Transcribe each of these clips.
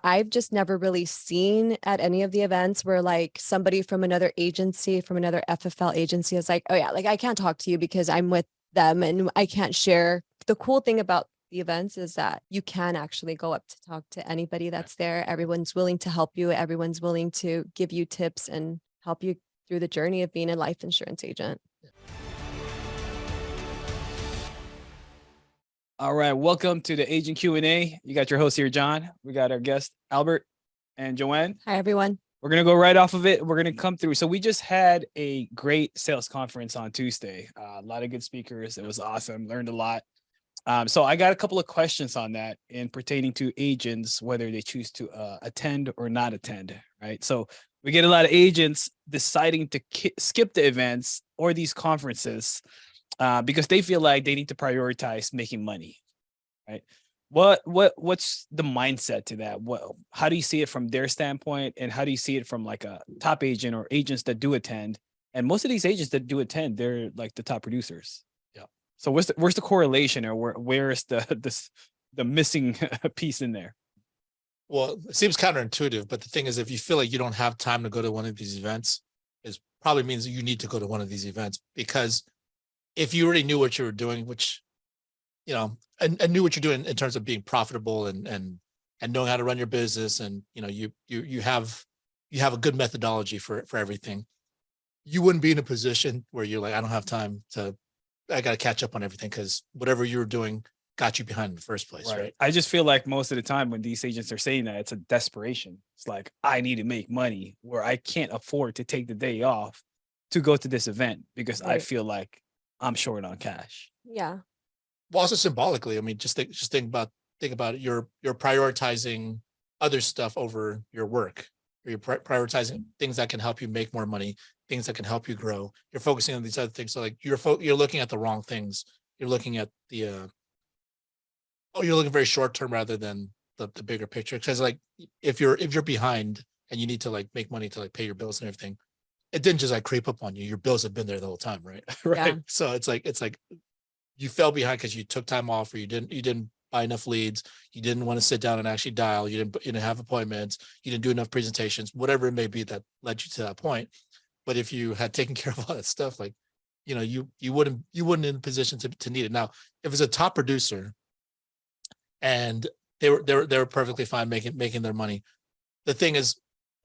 I've just never really seen at any of the events where like somebody from another agency, from another FFL agency is like, oh yeah, like I can't talk to you because I'm with them and I can't share. The cool thing about the events is that you can actually go up to talk to anybody that's there. Everyone's willing to help you. Everyone's willing to give you tips and help you through the journey of being a life insurance agent. All right, welcome to the Agent Q&A. You got your host here, John. We got our guest, Albert and Joanne. Hi, everyone. We're going to go right off of it. We're going to come through. So we just had a great sales conference on Tuesday. A lot of good speakers. It was awesome. Learned a lot. So I got a couple of questions on that in pertaining to agents, whether they choose to attend or not attend, right? So we get a lot of agents deciding to skip the events or these conferences because they feel like they need to prioritize making money, right? What's the mindset to that? How do you see it from their standpoint, and how do you see it from like a top agent or agents that do attend? And most of these agents that do attend, they're like the top producers. Yeah. So where's the correlation, or where's the missing piece in there? Well, it seems counterintuitive, but the thing is, if you feel like you don't have time to go to one of these events, it probably means that you need to go to one of these events, because if you already knew what you were doing, which, and knew what you're doing in terms of being profitable and knowing how to run your business, and you have a good methodology for everything, you wouldn't be in a position where you're like, I don't have time I got to catch up on everything, because whatever you were doing got you behind in the first place, right? I just feel like most of the time when these agents are saying that, it's a desperation. It's like, I need to make money, where I can't afford to take the day off to go to this event because I feel like I'm short on cash. Yeah. Well, also symbolically, I mean, think about it. You're prioritizing other stuff over your work. Or you're prioritizing things that can help you make more money, things that can help you grow. You're focusing on these other things. So like you're looking at the wrong things. You're looking at you're looking very short term rather than the bigger picture. Because like if you're behind and you need to like make money to like pay your bills and everything, it didn't just like creep up on you. Your bills have been there the whole time, right? Right. Yeah. So it's like you fell behind because you took time off, or you didn't buy enough leads. You didn't want to sit down and actually dial. You didn't have appointments. You didn't do enough presentations, whatever it may be that led you to that point. But if you had taken care of all that stuff, like, you wouldn't in a position to need it. Now, if it's a top producer and they were perfectly fine making their money, the thing is,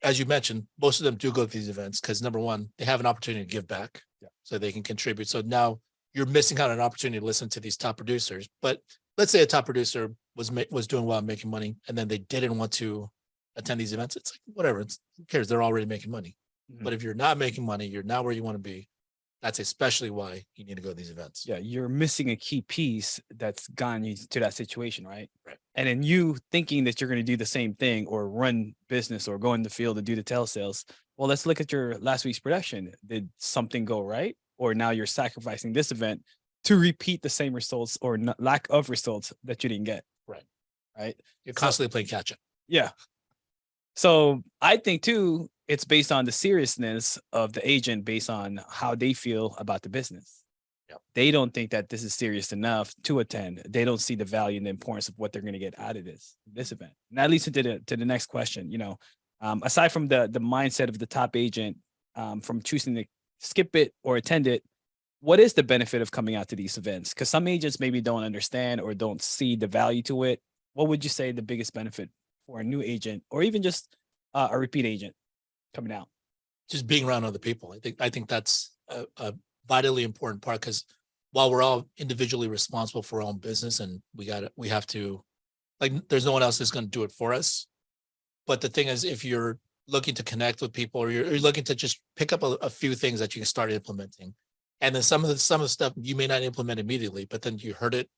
as you mentioned, most of them do go to these events because, number one, they have an opportunity to give back, so they can contribute. So now you're missing out on an opportunity to listen to these top producers. But let's say a top producer was doing well and making money, and then they didn't want to attend these events. It's like, whatever, who cares? They're already making money. Mm-hmm. But if you're not making money, you're not where you want to be. That's especially why you need to go to these events. Yeah, you're missing a key piece that's gotten you to that situation, right? Right. And then you thinking that you're going to do the same thing or run business or go in the field and do the telesales. Well, let's look at your last week's production. Did something go right? Or now you're sacrificing this event to repeat the same results or lack of results that you didn't get. Right. Right. You're constantly playing catch up. Yeah. So I think too, it's based on the seriousness of the agent, based on how they feel about the business. Yep. They don't think that this is serious enough to attend. They don't see the value and the importance of what they're going to get out of this event. And that leads into the next question. Aside from the mindset of the top agent, from choosing to skip it or attend it, what is the benefit of coming out to these events? Because some agents maybe don't understand or don't see the value to it. What would you say the biggest benefit for a new agent, or even just a repeat agent coming out? Just being around other people. I think that's a vitally important part, because while we're all individually responsible for our own business, and we have to, like, there's no one else that's going to do it for us. But the thing is, if you're looking to connect with people, or you're looking to just pick up a few things that you can start implementing, and then some of the stuff you may not implement immediately, but then you heard it,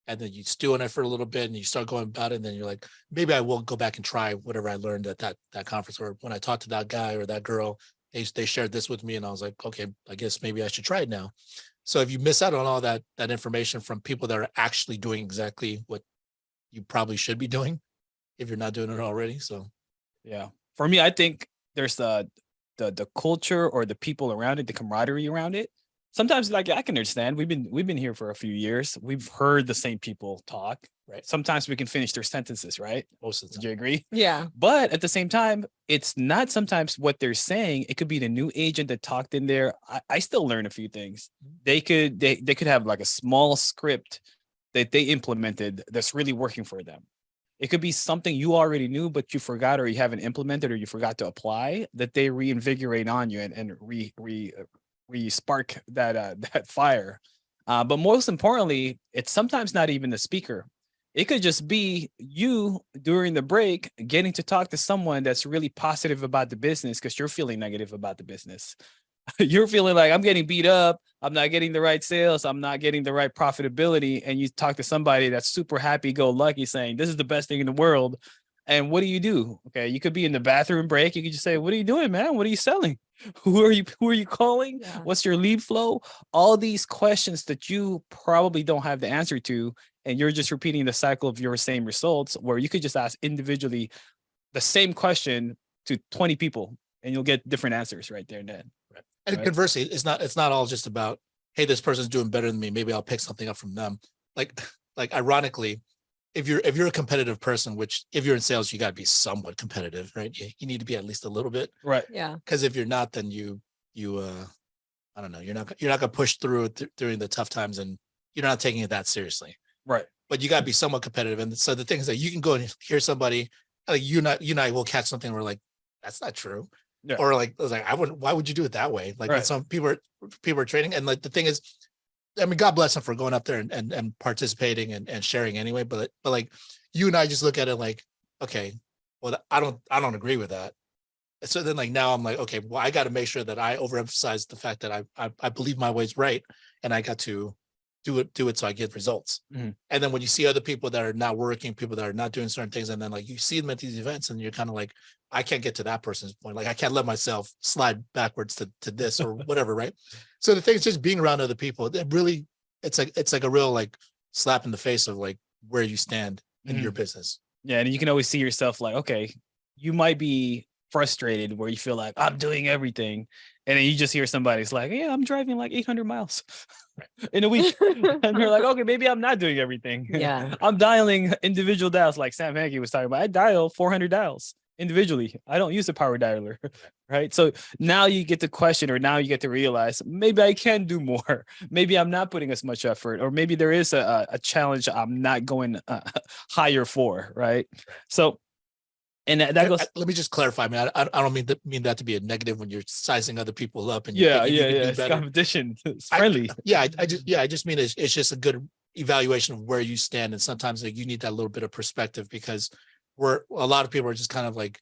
and then you stew on it for a little bit, and you start going about it, and then you're like, maybe I will go back and try whatever I learned at that conference, or when I talked to that guy or that girl, they shared this with me, and I was like, okay, I guess maybe I should try it now. So if you miss out on all that information from people that are actually doing exactly what you probably should be doing, if you're not doing it already. So yeah, for me, I think there's the culture or the people around it, the camaraderie around it. Sometimes, like, I can understand. We've been here for a few years. We've heard the same people talk. Right. Sometimes we can finish their sentences, right? Most of the Would time. you agree? Yeah. But at the same time, it's not sometimes what they're saying. It could be the new agent that talked in there. I still learn a few things. They could have like a small script that they implemented that's really working for them. It could be something you already knew, but you forgot or you haven't implemented or you forgot to apply that they reinvigorate on you and spark that that fire. But most importantly, it's sometimes not even the speaker. It could just be you during the break getting to talk to someone that's really positive about the business because you're feeling negative about the business. You're feeling like I'm getting beat up. I'm not getting the right sales. I'm not getting the right profitability. And you talk to somebody that's super happy go lucky saying, this is the best thing in the world. And what do? Okay. You could be in the bathroom break. You could just say, what are you doing, man? What are you selling? Who are you calling? Yeah. What's your lead flow? All these questions that you probably don't have the answer to. And you're just repeating the cycle of your same results where you could just ask individually the same question to 20 people and you'll get different answers right there and then. Right. And conversely, it's not all just about, hey, this person's doing better than me. Maybe I'll pick something up from them. Like ironically, if you're a competitive person, which if you're in sales, you got to be somewhat competitive, right? You need to be at least a little bit. Right. Yeah. Because if you're not, then you I don't know, you're not gonna push through it during the tough times, and you're not taking it that seriously. Right. But you got to be somewhat competitive. And so the thing is that you can go and hear somebody like you and I will catch something where like, that's not true. Yeah. Or like, I wouldn't, why would you do it that way? Like when some people are training, and like the thing is, I mean, God bless them for going up there and participating and sharing anyway. But like you and I just look at it like, okay, well, I don't agree with that. So then like now I'm like, okay, well, I got to make sure that I overemphasize the fact that I believe my way's right, and I got to do it so I get results. Mhm. And then when you see other people that are not working, people that are not doing certain things, and then like you see them at these events and you're kind of like, I can't get to that person's point. Like I can't let myself slide backwards to this or whatever, right? So the thing is just being around other people, it really, it's like a real like slap in the face of like where you stand in your business. Yeah. And you can always see yourself like, okay, you might be frustrated where you feel like I'm doing everything. And then you just hear somebody's like, yeah, I'm driving like 800 miles in a week. And you're like, okay, maybe I'm not doing everything. Yeah. I'm dialing individual dials like Sam Hankey was talking about. I dial 400 dials individually. I don't use a power dialer. Right. So now you get to question, or now you get to realize maybe I can do more. Maybe I'm not putting as much effort, or maybe there is a challenge I'm not going higher for. Right. So, and that goes. Let me just clarify, man. I don't mean that to be a negative when you're sizing other people up and Yeah. you can do It's better. competition. It's friendly. I just mean it's just a good evaluation of where you stand, and sometimes like you need that little bit of perspective, because a lot of people are just kind of like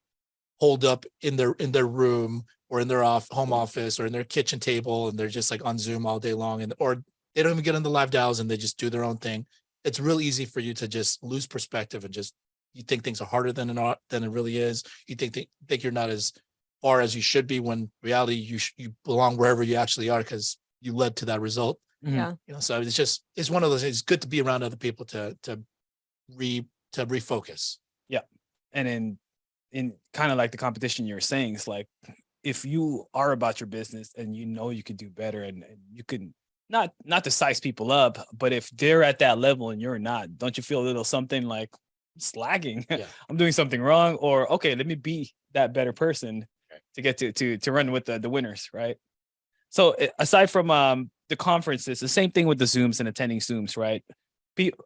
holed up in their room or in their home office or in their kitchen table, and they're just like on Zoom all day long, or they don't even get on the live dials and they just do their own thing. It's real easy for you to just lose perspective and just, you think things are harder than it really is. You think you're not as far as you should be, when reality you belong wherever you actually are, because you led to that result. Yeah. So it's one of those. It's good to be around other people to refocus. Yeah. And in kind of like the competition you're saying, it's like, if you are about your business and you could do better, and you can not to size people up, but if they're at that level and you're not, don't you feel a little something like slacking? Yeah. I'm doing something wrong, or okay, let me be that better person to get to run with the winners, right? So aside from the conferences, the same thing with the Zooms and attending Zooms, right?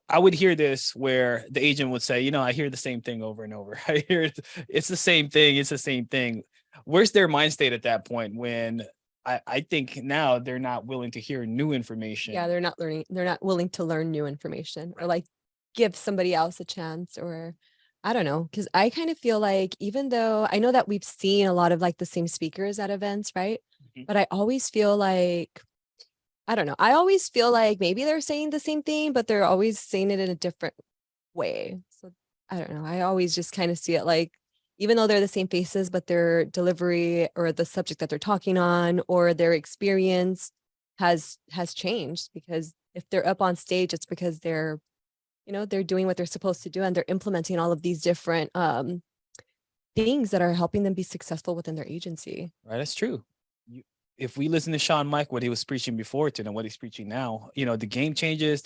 I would hear this where the agent would say, I hear the same thing over and over. I hear it's the same thing. It's the same thing. Where's their mind state at that point when I think now they're not willing to hear new information? Yeah, they're not willing to learn new information, or like give somebody else a chance, or I don't know. Cause I kind of feel like, even though I know that we've seen a lot of like the same speakers at events, right? Mhm. But I always feel like, I don't know. I always feel like maybe they're saying the same thing, but they're always saying it in a different way. So I don't know. I always just kind of see it like, even though they're the same faces, but their delivery or the subject that they're talking on or their experience has changed, because if they're up on stage, it's because they're doing what they're supposed to do, and they're implementing all of these different things that are helping them be successful within their agency. Right, that's true. If we listen to Sean Mike, what he was preaching before to what he's preaching now, the game changes.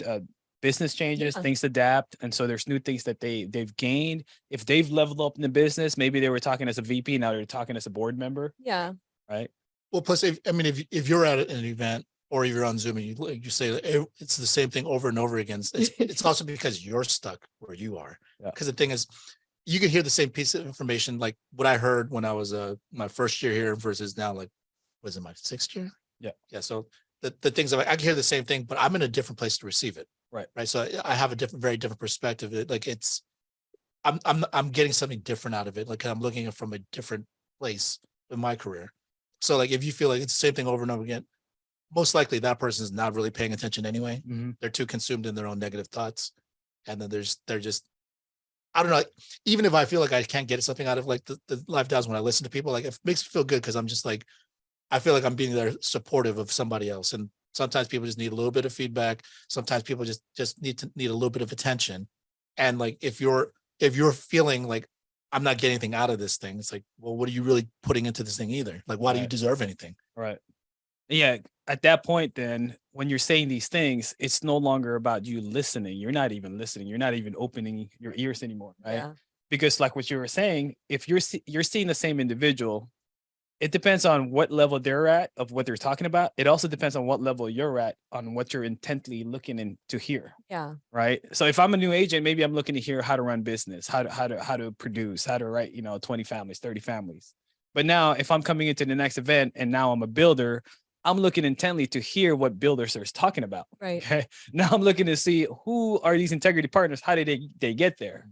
business changes, Yeah. things adapt, and so there's new things that they've gained. If they've leveled up in the business, maybe they were talking as a VP, now they're talking as a board member, Yeah. right? Well, plus, if you're at an event or you're on Zoom and you say it's the same thing over and over again, it's also because you're stuck where you are. Yeah. Because the thing is, you can hear the same piece of information, like what I heard when I was my first year here versus now, like, was it my 6th year? Yeah. So the things I can hear the same thing, but I'm in a different place to receive it. Right. So I have a very different perspective. I'm getting something different out of it. Like I'm looking at it from a different place in my career. So like if you feel like it's the same thing over and over again, most likely that person is not really paying attention anyway. They're too consumed in their own negative thoughts. And then they're just, I don't know, even if I feel like I can't get something out of like the live dials when I listen to people, like it makes me feel good because I'm just like, I feel like I'm being there supportive of somebody else. And sometimes people just need a little bit of feedback. Sometimes people just need a little bit of attention. And like, if you're feeling like I'm not getting anything out of this thing, it's like, well, what are you really putting into this thing either? Like, why do you deserve anything? Right. Yeah. At that point, then when you're saying these things, it's no longer about you listening. You're not even listening. You're not even opening your ears anymore. Right. Yeah. Because like what you were saying, if you're seeing the same individual, it depends on what level they're at of what they're talking about. It also depends on what level you're at on what you're intently looking in to hear. Yeah. Right. So if I'm a new agent, maybe I'm looking to hear how to run business, how to produce, how to write, 20 families, 30 families. But now if I'm coming into the next event and now I'm a builder, I'm looking intently to hear what builders are talking about. Right. Okay. Now I'm looking to see who are these integrity partners? How did they get there?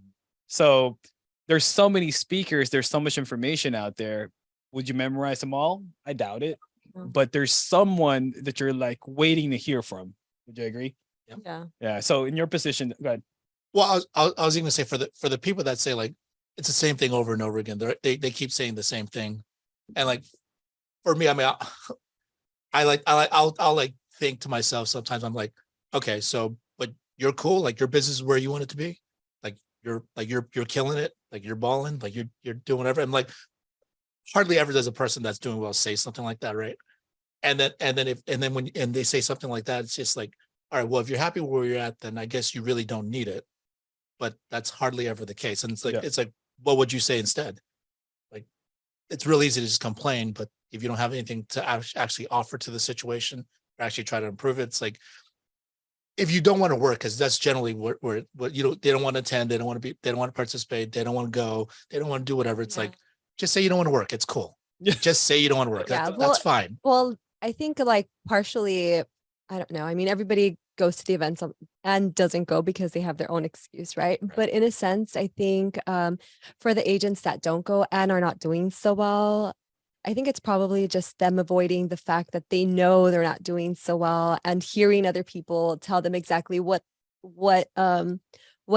So there's so many speakers. There's so much information out there. Would you memorize them all? I doubt it. But there's someone that you're like waiting to hear from. Would you agree? Yeah. Yeah. So in your position, go ahead. Well, I was even gonna say for the people that say like it's the same thing over and over again, they keep saying the same thing, and like for me, I mean, I'll like think to myself sometimes. I'm like, okay, so but you're cool, like your business is where you want it to be, like you're killing it, like you're balling, like you're doing whatever. I'm like, hardly ever does a person that's doing well say something like that, right? And then when they say something like that, it's just like, all right, well, if you're happy where you're at, then I guess you really don't need it. But that's hardly ever the case. And it's like, what would you say instead? Like, it's real easy to just complain, but if you don't have anything to actually offer to the situation or actually try to improve it, it's like, if you don't want to work, because that's generally what they don't want to attend, they don't want to participate, they don't want to go, they don't want to do whatever. It's like, just say you don't want to work. It's cool. Just say you don't want to work. That's fine. Well, I think like partially, I don't know. I mean, everybody goes to the events and doesn't go because they have their own excuse, right? But in a sense, I think for the agents that don't go and are not doing so well, I think it's probably just them avoiding the fact that they know they're not doing so well and hearing other people tell them exactly what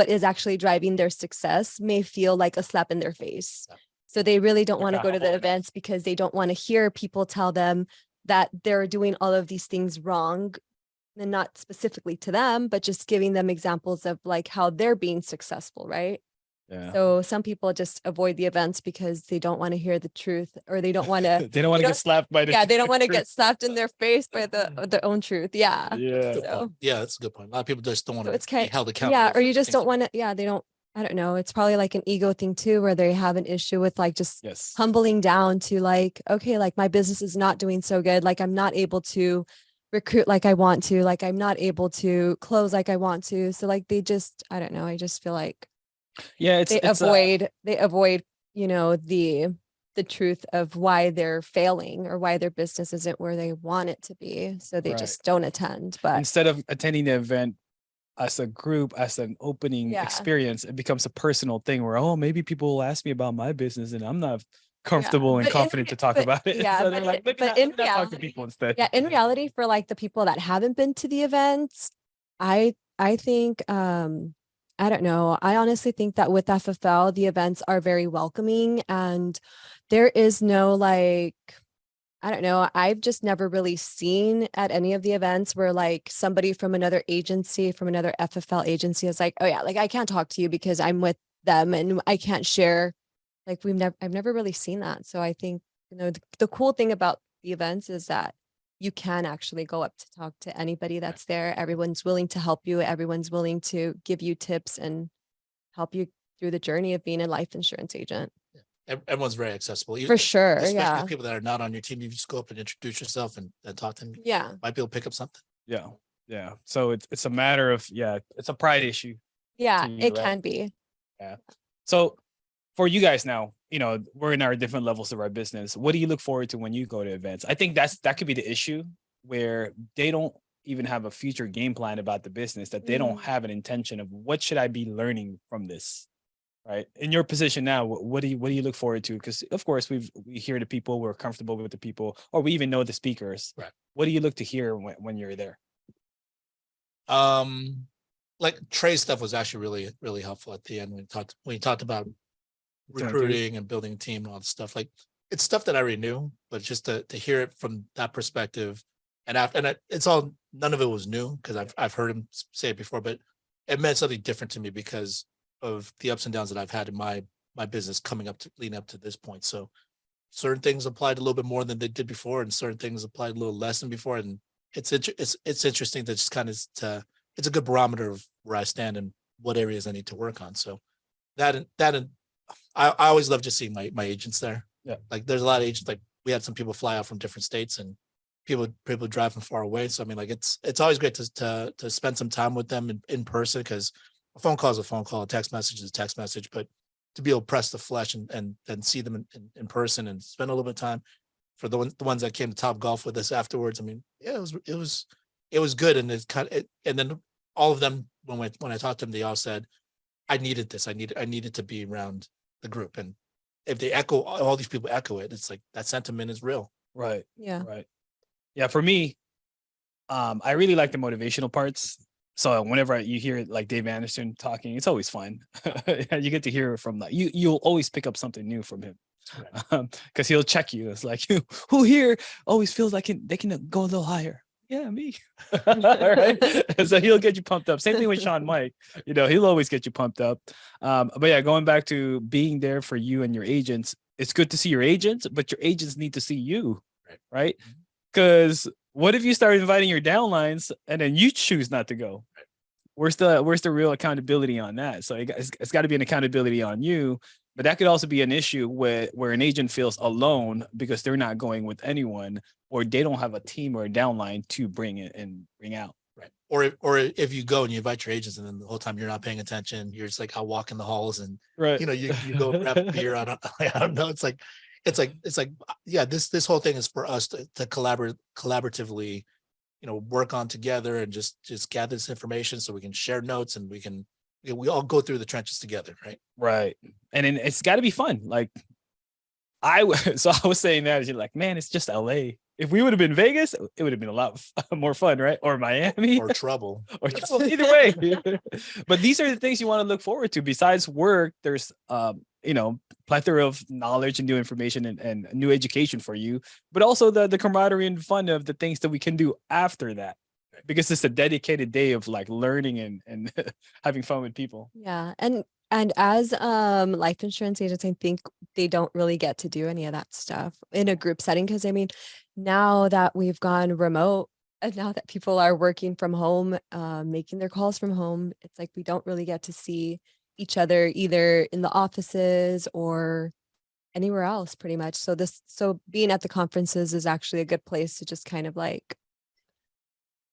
is actually driving their success may feel like a slap in their face. So they really don't want to go to the events because they don't want to hear people tell them that they're doing all of these things wrong, and not specifically to them, but just giving them examples of like how they're being successful, right? Yeah. So some people just avoid the events because they don't want to hear the truth, or they don't want to. They don't want to get slapped by the. Yeah, they don't want to get slapped in their face by their own truth. Yeah. Yeah. So, yeah, that's a good point. A lot of people just don't want to be held accountable. Yeah, or you just don't want to. Yeah, they don't. I don't know. It's probably like an ego thing too, where they have an issue with like just humbling down to like, okay, like my business is not doing so good. Like I'm not able to recruit like I want to, like I'm not able to close like I want to. So like they just, I don't know. I just feel like they avoid, the truth of why they're failing or why their business isn't where they want it to be. So they just don't attend. But instead of attending the event as a group, as an opening experience, it becomes a personal thing where, oh, maybe people will ask me about my business and I'm not comfortable and confident to talk about it. Yeah, so they're like, maybe not talk to people instead. Yeah, in reality, for like the people that haven't been to the events, I think I don't know. I honestly think that with FFL, the events are very welcoming, and there is no like, I don't know. I've just never really seen at any of the events where like somebody from another agency, from another FFL agency is like, oh yeah, like I can't talk to you because I'm with them and I can't share. Like I've never really seen that. So I think, the cool thing about the events is that you can actually go up to talk to anybody that's there. Everyone's willing to help you. Everyone's willing to give you tips and help you through the journey of being a life insurance agent. Everyone's very accessible. For sure. Especially Yeah. people that are not on your team. You just go up and introduce yourself and talk to them. Yeah. Might be able to pick up something. Yeah. Yeah. So it's a matter of, it's a pride issue. Yeah, to you, it right? can be. Yeah. So for you guys now, we're in our different levels of our business. What do you look forward to when you go to events? I think that could be the issue, where they don't even have a future game plan about the business, that they don't have an intention of what should I be learning from this, right? In your position now, what do you look forward to? Because of course we hear the people, we're comfortable with the people, or we even know the speakers. Right. What do you look to hear when you're there? Like Trey's stuff was actually really, really helpful at the end when he talked about recruiting and building a team and all this stuff. Like, it's stuff that I already knew, but just to hear it from that perspective, it's all, none of it was new because I've heard him say it before, but it meant something different to me because of the ups and downs that I've had in my business leading up to this point. So certain things applied a little bit more than they did before, and certain things applied a little less than before. And it's interesting to just kind of it's a good barometer of where I stand and what areas I need to work on. So I always love just seeing my agents there. Yeah. Like, there's a lot of agents, like we had some people fly out from different states and people drive from far away. So I mean, like, it's always great to spend some time with them in person, because a phone call is a phone call, a text message is a text message, but to be able to press the flesh and see them in person and spend a little bit of time. For the ones that came to Top Golf with us afterwards, I mean, yeah, it was good. And it's and then all of them, when I talked to them, they all said, I needed this. I needed to be around the group. And if they all these people echo it, it's like that sentiment is real. Right. Yeah. Right. Yeah. For me, I really like the motivational parts. So whenever you hear like Dave Anderson talking, it's always fun. You get to hear from you'll always pick up something new from him. Because he'll check you. It's like, who here always feels like they can go a little higher? Yeah, me. All right. So he'll get you pumped up. Same thing with Sean Mike. He'll always get you pumped up. But yeah, going back to being there for you and your agents, it's good to see your agents, but your agents need to see you, right? Because what if you start inviting your downlines and then you choose not to go? Where's the real accountability on that? So it's got to be an accountability on you. But that could also be an issue where an agent feels alone because they're not going with anyone, or they don't have a team or a downline to bring it and bring out. Right. Or if you go and you invite your agents and then the whole time you're not paying attention, you're just like out walking the halls and you go grab a beer. I don't know. It's like, yeah, this whole thing is for us to collaboratively, work on together and just gather this information so we can share notes and we all go through the trenches together. Right. And then it's got to be fun. Like I was saying that, you're like, man, it's just LA. If we would have been Vegas, it would have been a lot more fun, right? Or Miami, or trouble, either way. But these are the things you want to look forward to. Besides work, there's plethora of knowledge and new information and new education for you, but also the camaraderie and fun of the things that we can do after that, because it's a dedicated day of like learning and having fun with people. Yeah. And as life insurance agents, I think they don't really get to do any of that stuff in a group setting. Because I mean, now that we've gone remote and now that people are working from home, making their calls from home, it's like we don't really get to see each other either in the offices or anywhere else pretty much. So being at the conferences is actually a good place to just kind of like,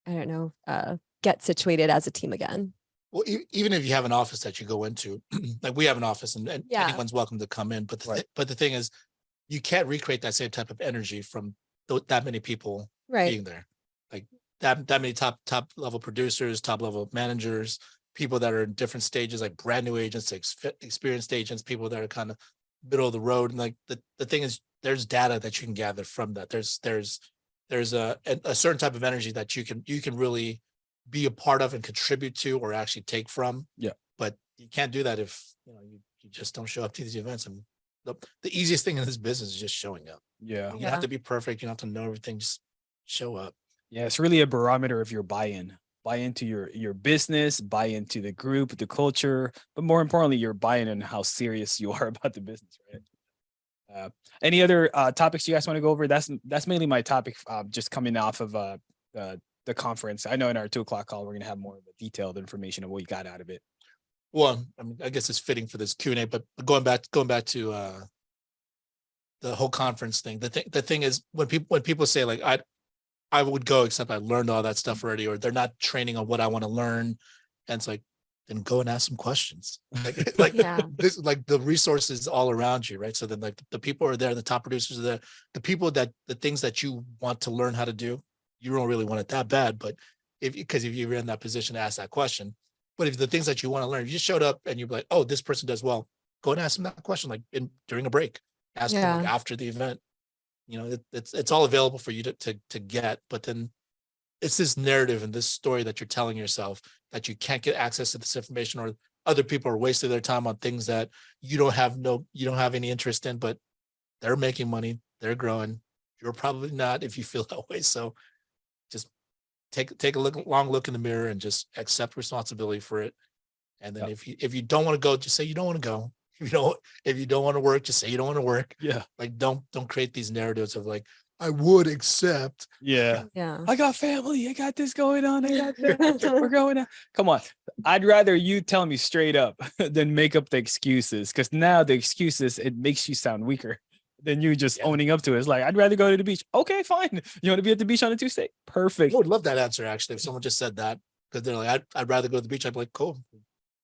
I don't know, get situated as a team again. Well, even if you have an office that you go into, like we have an office and Yeah. anyone's welcome to come in. But the thing is, you can't recreate that same type of energy from that many people being there. Like that many top level producers, top level managers, people that are in different stages, like brand new agents, experienced agents, people that are kind of middle of the road. And like the thing is, there's data that you can gather from that. There's a certain type of energy that you can really be a part of and contribute to or actually take from. Yeah. But you can't do that if you just don't show up to these events. And the easiest thing in this business is just showing up. Yeah. You don't have to be perfect. You don't have to know everything. Just show up. Yeah. It's really a barometer of your buy-in. Buy into your business, buy into the group, the culture, but more importantly, you're buying in how serious you are about the business, right? Any other topics you guys want to go over? That's mainly my topic. Just coming off of the conference. I know in our 2:00 call we're gonna have more of a detailed information of what we got out of it. Well, I mean, I guess it's fitting for this Q&A, but going back to the whole conference thing. The thing is when people say like I would go except I learned all that stuff already, or they're not training on what I want to learn, and it's like, then go and ask some questions. Like Yeah. this, like the resources all around you, right? So then like the people are there, the top producers are there, the people that the things that you want to learn how to do, you don't really want it that bad, but if you're in that position to ask that question, but if the things that you want to learn, if you showed up and you're like, oh, this person does well, go and ask them that question, like during a break, ask them like Yeah. after the event. It's all available for you to get, but then it's this narrative and this story that you're telling yourself that you can't get access to this information, or other people are wasting their time on things that you don't have any interest in, but they're making money, they're growing. You're probably not, if you feel that way. So just take a long look in the mirror and just accept responsibility for it. And then if you don't want to go, just say you don't want to go. If you don't want to work, just say you don't want to work. Yeah. Like don't create these narratives of like, I would accept. Yeah. Yeah. I got family. I got this going on. I got that. We're going out. Come on. I'd rather you tell me straight up than make up the excuses. Because now the excuses, it makes you sound weaker than you just owning up to it. It's like, I'd rather go to the beach. Okay, fine. You want to be at the beach on a Tuesday? Perfect. I would love that answer actually. If someone just said that, because they're like, I'd rather go to the beach. I'd be like, cool.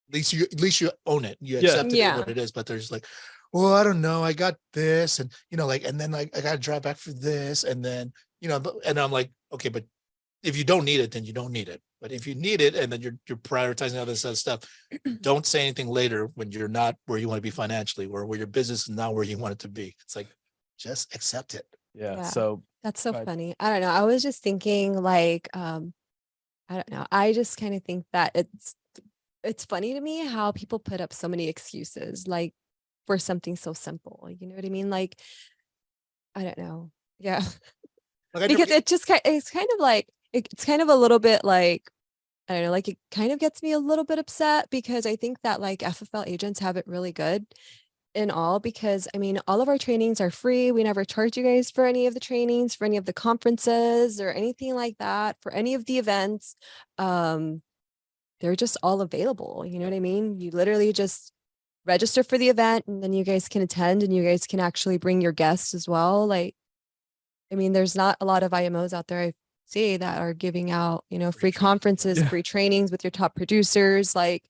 At least you own it. You accept it what it is. But there's like, well, I don't know. I got this, and and then like I got to drive back for this, and then and I'm like, okay, but if you don't need it, then you don't need it. But if you need it, and then you're prioritizing other stuff, don't say anything later when you're not where you want to be financially, or where your business is not where you want it to be. It's like, just accept it. Yeah. Yeah. So That's so funny. I don't know. I was just thinking like, I don't know. I just kind of think that it's funny to me how people put up so many excuses like for something so simple. You know what I mean? Like, I don't know. Yeah. Like, Because it's kind of like, it's kind of a little bit like, I don't know, like it kind of gets me a little bit upset because I think that like FFL agents have it really good in all, because I mean, all of our trainings are free. We never charge you guys for any of the trainings, for any of the conferences or anything like that, for any of the events. They're just all available. You know what I mean? You literally just register for the event and then you guys can attend and you guys can actually bring your guests as well. Like, I mean, there's not a lot of IMOs out there I see that are giving out, free conferences, free trainings with your top producers, like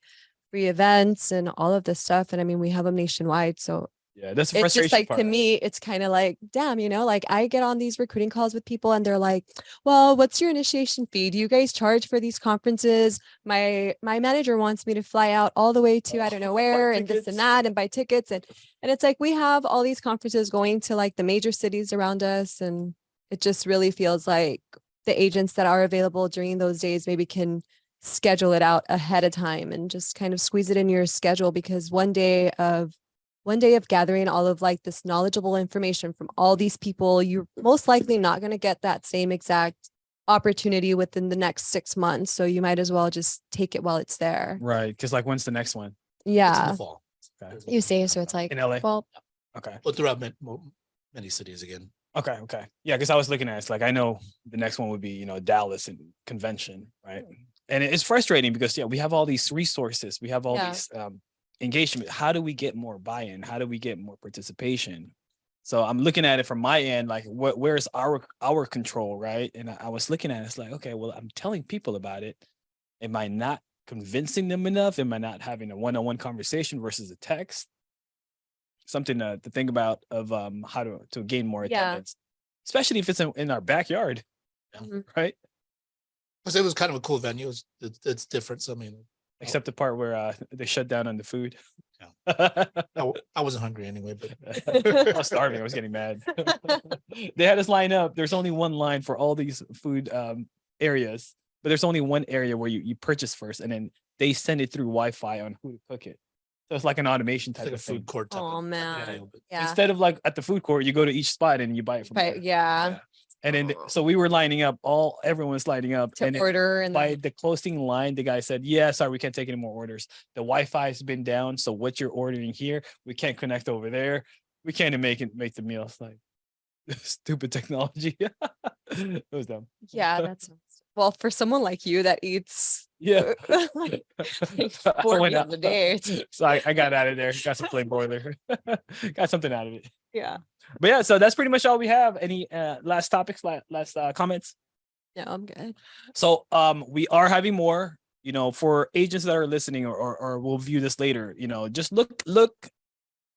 free events and all of this stuff. And I mean, we have them nationwide. So yeah, that's the it's just frustration like, part. to me, it's kind of like, damn, like I get on these recruiting calls with people and they're like, well, what's your initiation fee? Do you guys charge for these conferences? My manager wants me to fly out all the way to, I don't know where, and this and that, and buy tickets. And it's like, we have all these conferences going to like the major cities around us. And it just really feels like the agents that are available during those days maybe can schedule it out ahead of time and just kind of squeeze it in your schedule, because one day of gathering all of like this knowledgeable information from all these people, you're most likely not going to get that same exact opportunity within the next 6 months. So you might as well just take it while it's there. Right. Because like, when's the next one? It's in Yeah. the fall. Okay. You see, so it's like, In LA? well, Okay. But throughout many cities again. Okay. Okay. Yeah. Because I was looking at it's like, I know the next one would be, Dallas and convention. Right. And it's frustrating because, we have all these resources. We have all these engagement. How do we get more buy-in? How do we get more participation? So I'm looking at it from my end, like where's our control, right? And I was looking at it, it's like, okay, well, I'm telling people about it. Am I not convincing them enough? Am I not having a one-on-one conversation versus a text? Something to think about of how to gain more attendance, especially if it's in our backyard, right? It was kind of a cool venue. It's different. So I mean, except the part where they shut down on the food. Yeah. I wasn't hungry anyway, but I was starving. I was getting mad. They had us line up. There's only one line for all these food areas, but there's only one area where you purchase first, and then they send it through Wi-Fi on who to cook it. So it's like an automation type like a of thing. food court. oh man, yeah. Instead of like at the food court, you go to each spot and you buy it from. But yeah. And then so we were lining up. Everyone's lining up to order, and by the closing line, the guy said, "Yeah, sorry, we can't take any more orders. The Wi-Fi has been down. So what you're ordering here, we can't connect over there. We can't even make the meals, like stupid technology. It was dumb. Yeah, that's well for someone like you that eats Yeah. like I 4 went meals out. a day. It's, So I got out of there. Got some flame broiler. Got something out of it. yeah. But yeah, so that's pretty much all we have. Any last topics, last comments? No, I'm good. So we are having more, you know, for agents that are listening or will view this later, you know, just look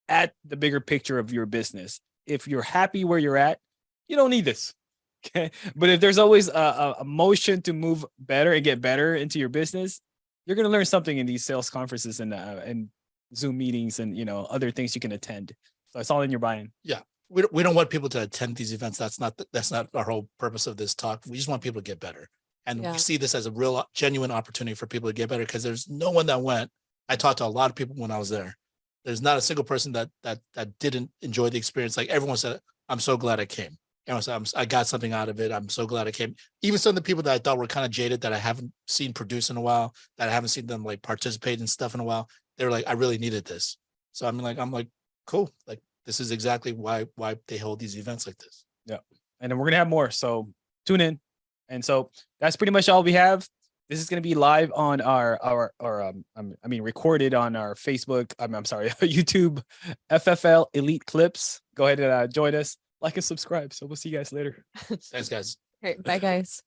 at the bigger picture of your business. If you're happy where you're at, you don't need this. Okay. But if there's always a motion to move better and get better into your business, you're going to learn something in these sales conferences and Zoom meetings and, you know, other things you can attend. So it's all in your buy-in. Yeah. We don't want people to attend these events. That's not our whole purpose of this talk. We just want people to get better. And Yeah. we see this as a real genuine opportunity for people to get better because there's no one that went. I talked to a lot of people when I was there. There's not a single person that didn't enjoy the experience. Like everyone said, I'm so glad I came. Everyone said, I got something out of it. I'm so glad I came. Even some of the people that I thought were kind of jaded that I haven't seen produce in a while, that I haven't seen them like participate in stuff in a while. They were like, I really needed this. So I'm like, cool. Like this is exactly why they hold these events like this. Yeah. And then we're going to have more. So tune in. And so that's pretty much all we have. This is going to be live on recorded on our Facebook. I'm sorry, YouTube, FFL Elite Clips. Go ahead and join us, like and subscribe. So we'll see you guys later. Thanks, guys. All right. Bye, guys.